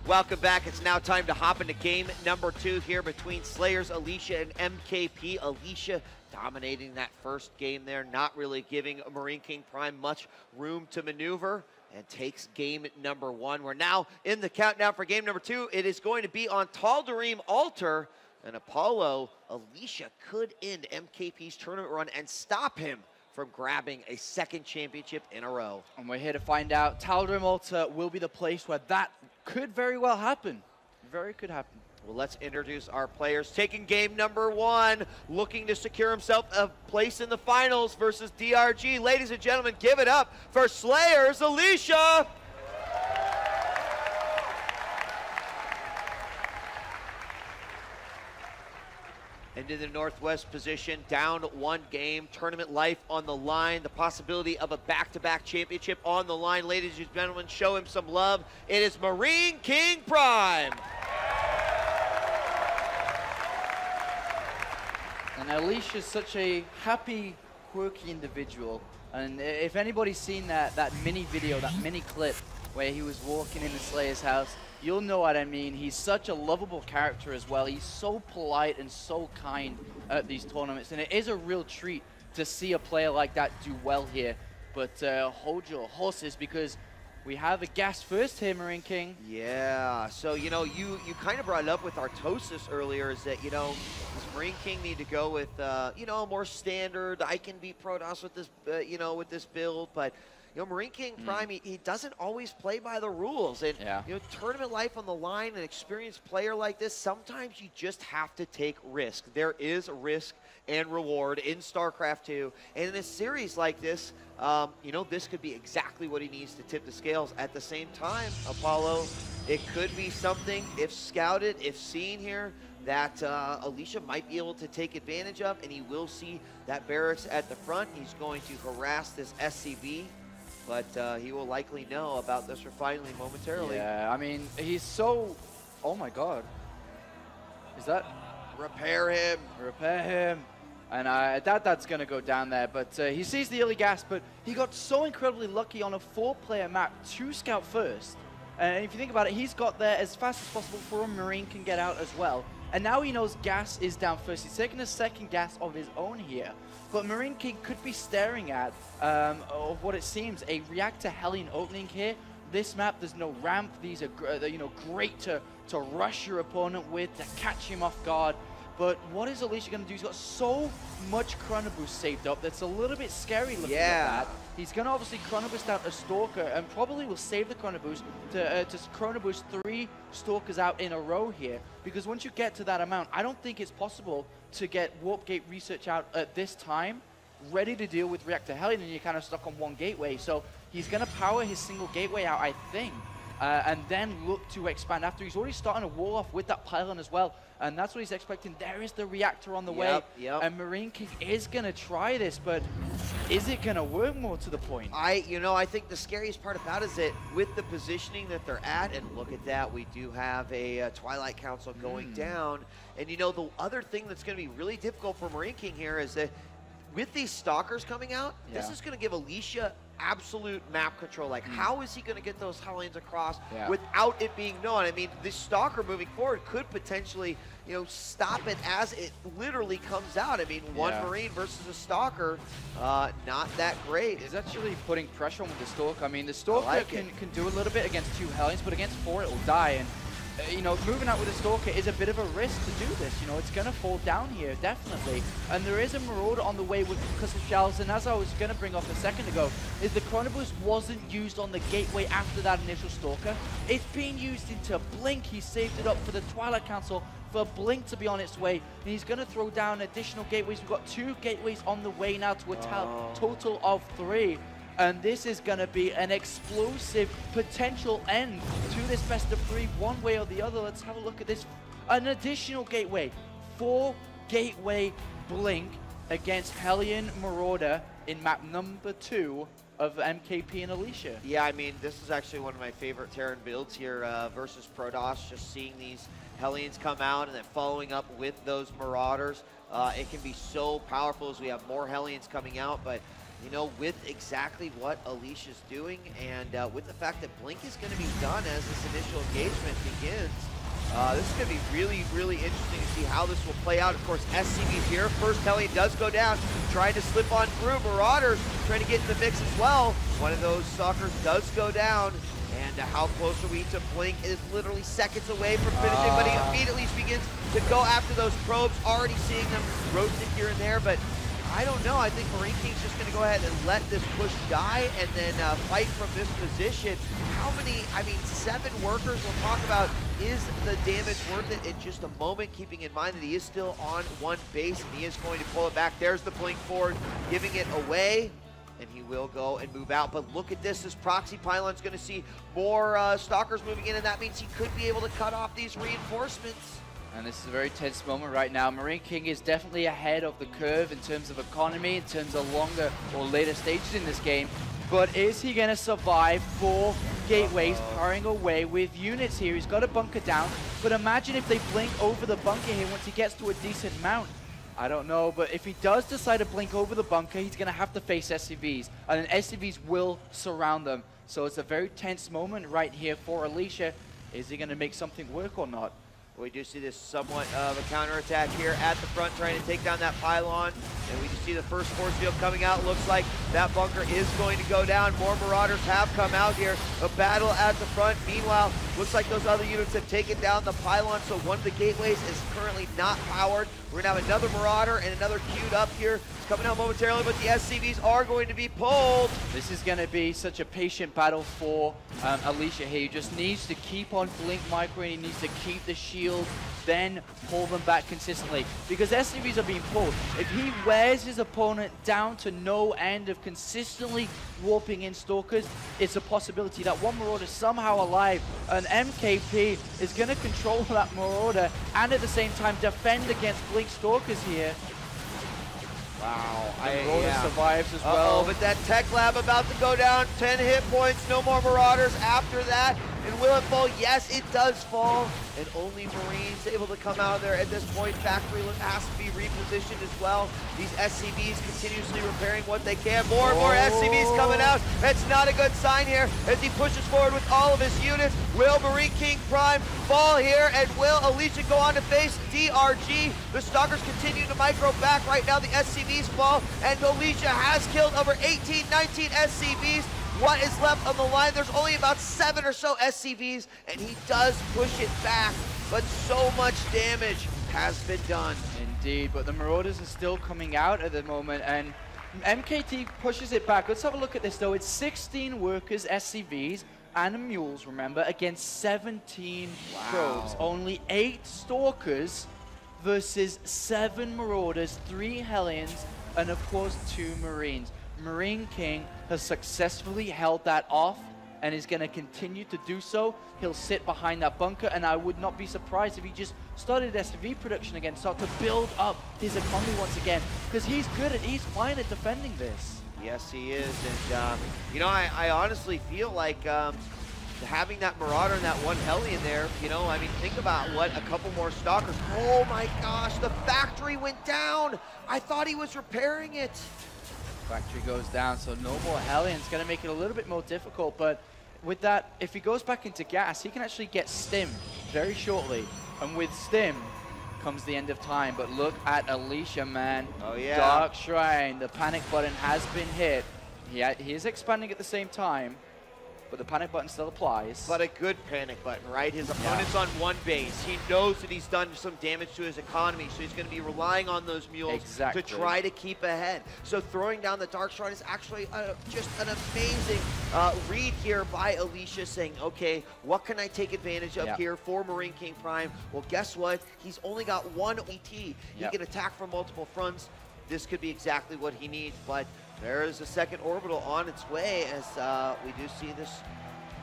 Welcome back. It's now time to hop into game number 2 here between Slayers, Alicia, and MKP. Alicia dominating that first game there, not really giving Marine King Prime much room to maneuver, and takes game number 1. We're now in the countdown for game number 2. It is going to be on Tal'Darim Altar, and Apollo, Alicia could end MKP's tournament run and stop him from grabbing a second championship in a row. And we're here to find out. Tal'Darim Altar will be the place where that could very well happen. Very could happen. Well, let's introduce our players. Taking game number 1, looking to secure himself a place in the finals versus DRG. Ladies and gentlemen, give it up for Slayers, Alicia. Into the Northwest position, down 1 game, tournament life on the line, the possibility of a back-to-back championship on the line. Ladies and gentlemen, show him some love. It is Marine King Prime. And Alicia's such a happy, quirky individual. And if anybody's seen that mini video, that mini clip where he was walking in the Slayer's house, you'll know what I mean. He's such a lovable character as well. He's so polite and so kind at these tournaments. And it is a real treat to see a player like that do well here. But hold your horses, because we have a gas first here, Marine King. Yeah, so, you know, you kind of brought it up with Artosis earlier, is that, you know, does Marine King need to go with, you know, a more standard, I can beat Protoss with this, you know, with this build, but, you know, Marine King Prime, he doesn't always play by the rules. And, you know, tournament life on the line, an experienced player like this, sometimes you just have to take risk. There is risk and reward in StarCraft 2. And in a series like this, you know, this could be exactly what he needs to tip the scales. At the same time, Apollo, it could be something, if scouted, if seen here, that Alicia might be able to take advantage of, and he will see that barracks at the front. He's going to harass this SCV. But he will likely know about this refinery momentarily. Yeah, I mean, he's so... Oh my god. Is that... Repair him. Repair him. And that's going to go down there. But he sees the early gas, but he got so incredibly lucky on a 4-player map to scout first. And if you think about it, he's got there as fast as possible for a Marine can get out as well. And now he knows gas is down first. He's taking a second gas of his own here. But Marine King could be staring at, of what it seems, a reactor Hellion opening here. This map, there's no ramp. These are, you know, great to rush your opponent with, to catch him off guard. But what is Alicia going to do? He's got so much Chrono Boost saved up that's a little bit scary looking at that. He's going to obviously Chrono Boost out a Stalker, and probably will save the Chrono Boost to Chrono Boost 3 Stalkers out in a row here. Because once you get to that amount, I don't think it's possible to get Warp Gate Research out at this time, ready to deal with Reactor Hellion, and you're kind of stuck on 1 gateway. So he's going to power his single gateway out, I think. And then look to expand after. He's already starting to wall off with that pylon as well. And that's what he's expecting. There is the reactor on the way. And Marine King is going to try this, but is it going to work more to the point? You know, I think the scariest part about it is that with the positioning that they're at, and look at that, we do have a Twilight Council going down. And, you know, the other thing that's going to be really difficult for Marine King here is that with these Stalkers coming out, this is going to give Alicia absolute map control. Like, how is he going to get those Hellions across without it being known? I mean, this Stalker moving forward could potentially, you know, stop it as it literally comes out. I mean, 1 Marine versus a Stalker, not that great. He's actually putting pressure on with the Stalker. I mean, the Stalker can do a little bit against 2 Hellions, but against 4 it will die. And you know, moving out with a Stalker is a bit of a risk to do this. You know, it's going to fall down here, definitely. And there is a Marauder on the way with because of shells. And as I was going to bring up a second ago, is the Chrono Boost wasn't used on the gateway after that initial Stalker. It's being used into Blink. He saved it up for the Twilight Council for Blink to be on its way. And he's going to throw down additional gateways. We've got 2 gateways on the way now to a total of 3. And this is going to be an explosive potential end to this best of 3, one way or the other. Let's have a look at this. An additional gateway. 4 gateway Blink against Hellion Marauder in map number 2 of MKP and Alicia. Yeah, I mean, this is actually one of my favorite Terran builds here versus Protoss. Just seeing these Hellions come out and then following up with those Marauders. It can be so powerful as we have more Hellions coming out, but You know, with exactly what Alicia's doing, and with the fact that Blink is going to be done as this initial engagement begins, this is going to be really, really interesting to see how this will play out. Of course, SCB's here. First Hellion does go down, trying to slip on through. Marauders trying to get in the mix as well. One of those stalkers does go down. And how close are we to Blink? Is literally seconds away from finishing, but he immediately begins to go after those probes, already seeing them roasted here and there, but I don't know. I think Marine King's just going to go ahead and let this push die and then fight from this position. How many, I mean, 7 workers we'll talk about. Is the damage worth it in just a moment, keeping in mind that he is still on one base and he is going to pull it back. There's the Blink forward, giving it away. And he will go and move out. But look at this, this proxy pylon's going to see more stalkers moving in, and that means he could be able to cut off these reinforcements. And this is a very tense moment right now. Marine King is definitely ahead of the curve in terms of economy, in terms of longer or later stages in this game. But is he going to survive 4 gateways powering away with units here? He's got a bunker down, but imagine if they blink over the bunker here once he gets to a decent mount. I don't know, but if he does decide to blink over the bunker, he's going to have to face SCVs, and then SCVs will surround them. So it's a very tense moment right here for Alicia. Is he going to make something work or not? We do see this somewhat of a counterattack here at the front, trying to take down that pylon. And we just see the first force field coming out. Looks like that bunker is going to go down. More Marauders have come out here. A battle at the front. Meanwhile, looks like those other units have taken down the pylon, so one of the gateways is currently not powered. We're going to have another Marauder and another queued up here. It's coming out momentarily, but the SCVs are going to be pulled. This is going to be such a patient battle for Alicia here. He just needs to keep on Blink Micro, and he needs to keep the shield, then pull them back consistently. Because SCVs are being pulled. If he wears his opponent down to no end of consistently warping in Stalkers, it's a possibility that one Marauder somehow alive, an MKP, is going to control that Marauder and at the same time defend against Blink Stalkers here. Wow, Marauder survives as well. But that Tech Lab about to go down, 10 hit points, no more Marauders after that. And will it fall? Yes, it does fall. And only Marines able to come out of there at this point. Factory has to be repositioned as well. These SCVs continuously repairing what they can. More and more SCVs coming out. That's not a good sign here as he pushes forward with all of his units. Will Marine King Prime fall here? And will Alicia go on to face DRG? The Stalkers continue to micro back. Right now the SCVs fall, and Alicia has killed over 18, 19 SCVs. What is left on the line? There's only about 7 or so SCVs, and he does push it back, but so much damage has been done. Indeed, but the Marauders are still coming out at the moment, and MKT pushes it back. Let's have a look at this, though. It's 16 workers, SCVs, and mules, remember, against 17 probes. Only 8 Stalkers versus 7 Marauders, 3 Hellions, and of course 2 Marines. Marine King has successfully held that off and is going to continue to do so. He'll sit behind that bunker, and I would not be surprised if he just started SCV production again, start to build up his economy once again, because he's fine at defending this. Yes, he is, and you know, I honestly feel like having that Marauder and that one Hellion there, you know, I mean, think about what a couple more Stalkers. Oh my gosh, the factory went down. I thought he was repairing it. Factory goes down, so no more Hellions. Going to make it a little bit more difficult, but with that, if he goes back into gas, he can actually get Stim very shortly, and with Stim comes the end of time. But look at Alicia, man. Oh yeah. Dark Shrine, the panic button has been hit. He is expanding at the same time, but the panic button still applies. But a good panic button, right? His opponent's on one base. He knows that he's done some damage to his economy, so he's going to be relying on those mules to try to keep ahead. So throwing down the Dark Shrine is actually just an amazing read here by Alicia, saying, okay, what can I take advantage of here for Marine King Prime? Well, guess what? He's only got one ET. He can attack from multiple fronts. This could be exactly what he needs, but there is a second orbital on its way as we do see this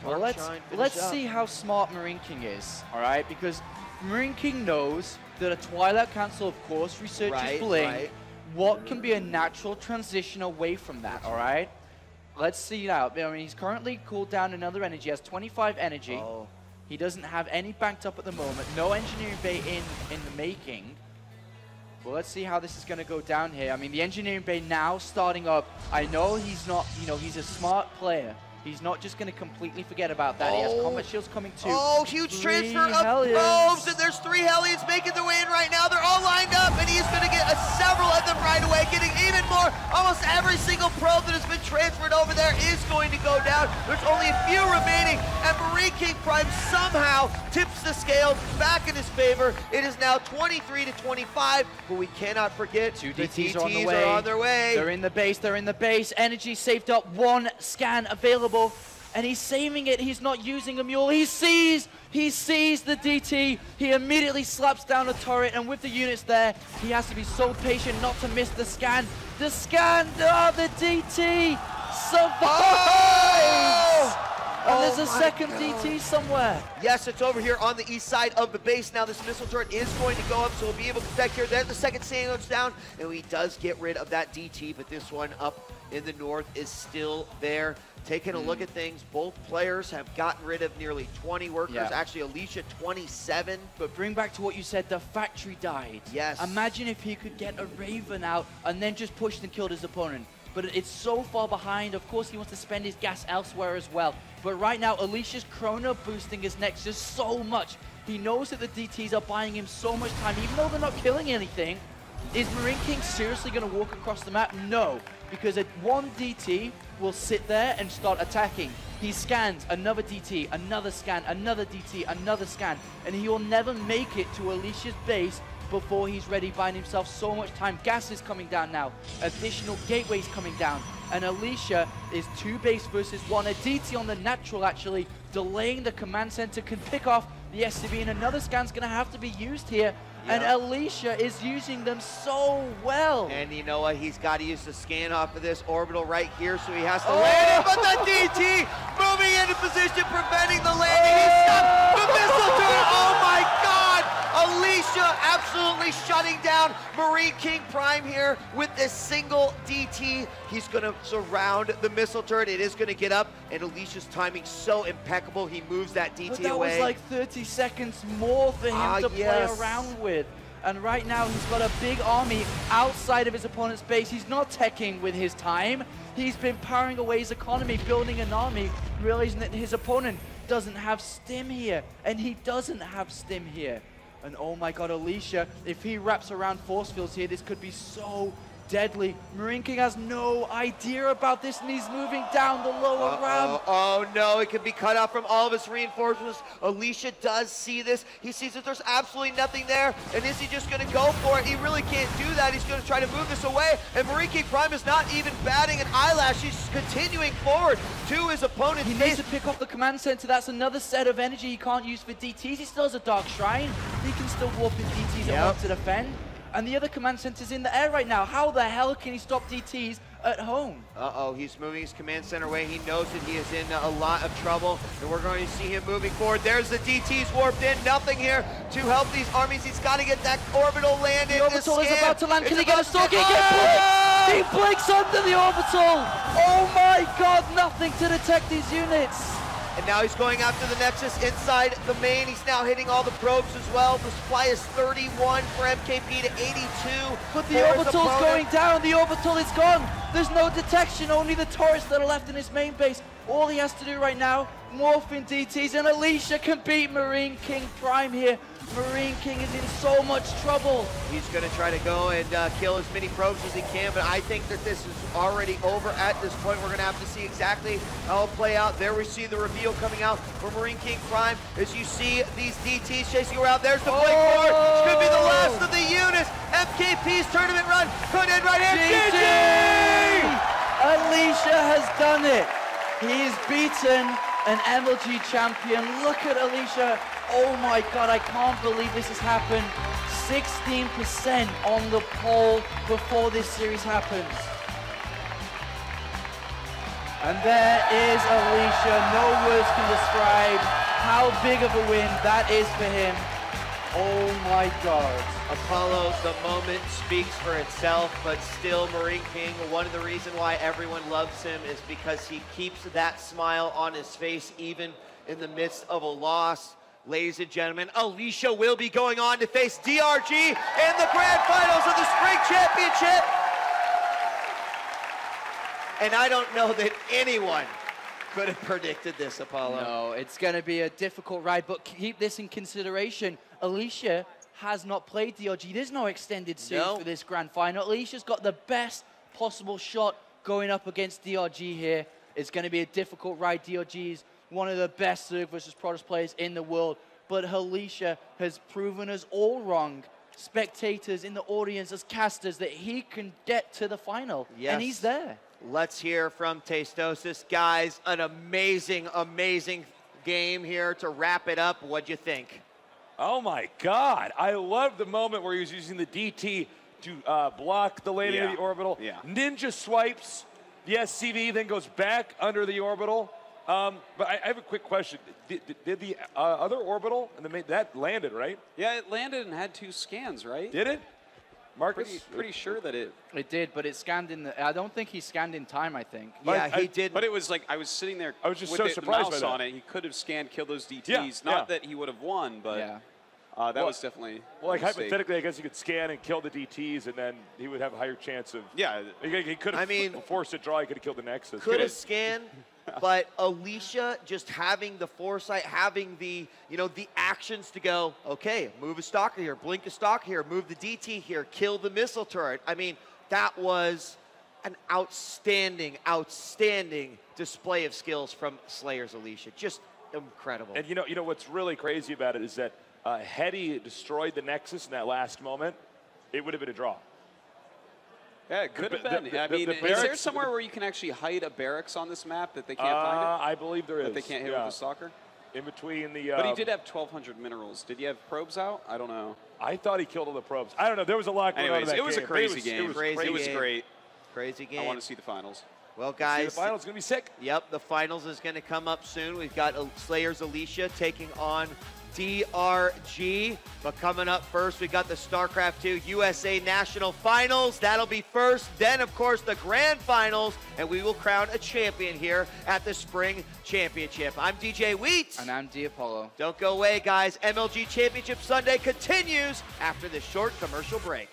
Dark Shrine finish let's up. see how smart Marine King is, all right? Because Marine King knows that a Twilight Council, of course, researches Blink. What can be a natural transition away from that, all right? Let's see it out. I mean, he's currently cooled down another energy. He has 25 energy. He doesn't have any banked up at the moment. No engineering bay in the making. Well, let's see how this is going to go down here. I mean, the engineering bay now starting up. I know he's not, you know, he's a smart player. He's not just going to completely forget about that. He has combat shields coming too. Oh, huge transfer of probes, and there's 3 Hellions making their way in right now. They're all lined up, and he's going to get several of them right away, getting even more. Almost every single probe that has been transferred over there is going to go down. There's only a few remaining, and Marine King Prime somehow tips the scales back in his favor. It is now 23 to 25, but we cannot forget the DTs are on their way. They're in the base, they're in the base. Energy saved up, 1 scan available. And he's saving it. He's not using a mule. He sees the DT. He immediately slaps down a turret, and with the units there, he has to be so patient not to miss the scan. The scan, the DT survives! And there's a second DT somewhere. Yes, it's over here on the east side of the base. Now this missile turret is going to go up, so we'll be able to protect here. Then the second sandwich down, and he does get rid of that DT, but this one up in the north is still there. Taking a look at things, both players have gotten rid of nearly 20 workers. Yeah. Actually, Alicia, 27. But bring back to what you said, the factory died. Yes. Imagine if he could get a Raven out and then just pushed and killed his opponent. But it's so far behind. Of course, he wants to spend his gas elsewhere as well. But right now, Alicia's chrono boosting his Nexus so much. He knows that the DTs are buying him so much time, even though they're not killing anything. Is Marine King seriously going to walk across the map? No, because one DT will sit there and start attacking. He scans another DT, another scan, another DT, another scan, and he will never make it to Alicia's base before he's ready, buying himself so much time. Gas is coming down now, additional gateways coming down, and Alicia is 2 base versus 1. A DT on the natural actually, delaying the command center, can pick off the SCV, and another scan's gonna have to be used here. And Alicia is using them so well. And you know what? He's got to use the scan off of this orbital right here, so he has to land it. But the DT moving into position, preventing the landing. He stopped the missile turret. Oh my God! Alicia absolutely shutting down Marine King Prime here with this single DT. He's going to surround the missile turret. It is going to get up, and Alicia's timing so impeccable. He moves that DT but that away. was like 30 seconds more for him to play around with. And right now, he's got a big army outside of his opponent's base. He's not teching with his time. He's been powering away his economy, building an army, realizing that his opponent doesn't have stim here, and he doesn't have stim here. And oh my God, Alicia, if he wraps around force fields here, this could be so deadly. Marine King has no idea about this, and he's moving down the lower ramp. Oh no, it could be cut off from all of his reinforcements. Alicia does see this. He sees that there's absolutely nothing there, and is he just going to go for it? He really can't do that. He's going to try to move this away, and Marine King Prime is not even batting an eyelash. He's continuing forward to his opponent's He needs to pick off the command center. That's another set of energy he can't use for DTs. He still has a Dark Shrine. He can still warp in DTs and want to defend. And the other command center's in the air right now. How the hell can he stop DTs at home? Uh-oh, he's moving his command center away. He knows that he is in a lot of trouble, and we're going to see him moving forward. There's the DTs warped in. Nothing here to help these armies. He's got to get that orbital landed. The orbital is about to land. Can he get a stalk? He blinks under the orbital. Oh my God, nothing to detect these units. And now he's going after the Nexus inside the main. He's now hitting all the probes as well. The supply is 31 for MKP to 82. But the orbital's going down. The orbital is gone. There's no detection. Only the turrets that are left in his main base. All he has to do right now, morph in DTs, and Alicia can beat Marine King Prime here. Marine King is in so much trouble. He's going to try to go and kill as many probes as he can, but I think that this is already over at this point. We're going to have to see exactly how it'll play out. There we see the reveal coming out for Marine King Prime. As you see these DTs chasing around, there's the blink forward. This could be the last of the units. MKP's tournament run could end right here. GG! Alicia has done it. He's beaten an MLG champion. Look at Alicia. Oh my God, I can't believe this has happened. 16% on the poll before this series happens. And there is Alicia. No words can describe how big of a win that is for him. Oh my God. Apollo, the moment speaks for itself, but still Marine King, one of the reasons why everyone loves him is because he keeps that smile on his face even in the midst of a loss. Ladies and gentlemen, Alicia will be going on to face DRG in the grand finals of the Spring Championship. And I don't know that anyone could have predicted this, Apollo. No, it's going to be a difficult ride, but keep this in consideration. Alicia has not played DRG. There's no extended series for this grand final. Alicia's got the best possible shot going up against DRG here. It's going to be a difficult ride. DRG is one of the best Zerg versus Protoss players in the world, but Alicia has proven us all wrong, spectators in the audience as casters, that he can get to the final, and he's there. Let's hear from Tastosis. Guys, an amazing, amazing game here to wrap it up. What'd you think? Oh my God, I love the moment where he was using the DT to block the landing of the orbital. Ninja swipes the SCV, then goes back under the orbital. But I have a quick question. Did the other orbital, that landed, right? Yeah, it landed and had 2 scans, right? Did it? Marcus? Pretty sure that it did, but it scanned in the, I don't think he scanned in time, I think. Yeah, he did. But it was like, I was sitting there I was just with so the surprised mouse by that. on it. He could have scanned, killed those DTs. Not that he would have won, but that was definitely well, like hypothetically, I guess he could scan and kill the DTs, and then he would have a higher chance of. Yeah. He could have, I mean, forced a draw. He could have killed the Nexus. Could have scanned. But Alicia just having the foresight, having the, the actions to go, okay, move a stalker here, blink a stalker here, move the DT here, kill the missile turret. I mean, that was an outstanding, outstanding display of skills from Slayer's Alicia. Just incredible. And you know what's really crazy about it is that had he destroyed the Nexus in that last moment, it would have been a draw. Yeah, it could have been. I mean, is there somewhere where you can actually hide a barracks on this map that they can't find it? I believe there is. That they can't hit with the stalker? In between the... but he did have 1,200 minerals. Did he have probes out? I don't know. I thought he killed all the probes. I don't know. There was a lot going on in that game. It was a crazy game. It was great. Crazy game. I want to see the finals. Well, guys. The finals is going to be sick. Yep, the finals is going to come up soon. We've got Slayer's Alicia taking on DRG. But coming up first, we got the StarCraft 2 USA National Finals. That'll be first. Then, of course, the Grand Finals. And we will crown a champion here at the Spring Championship. I'm DJ Wheat. And I'm D Apollo. Don't go away, guys. MLG Championship Sunday continues after this short commercial break.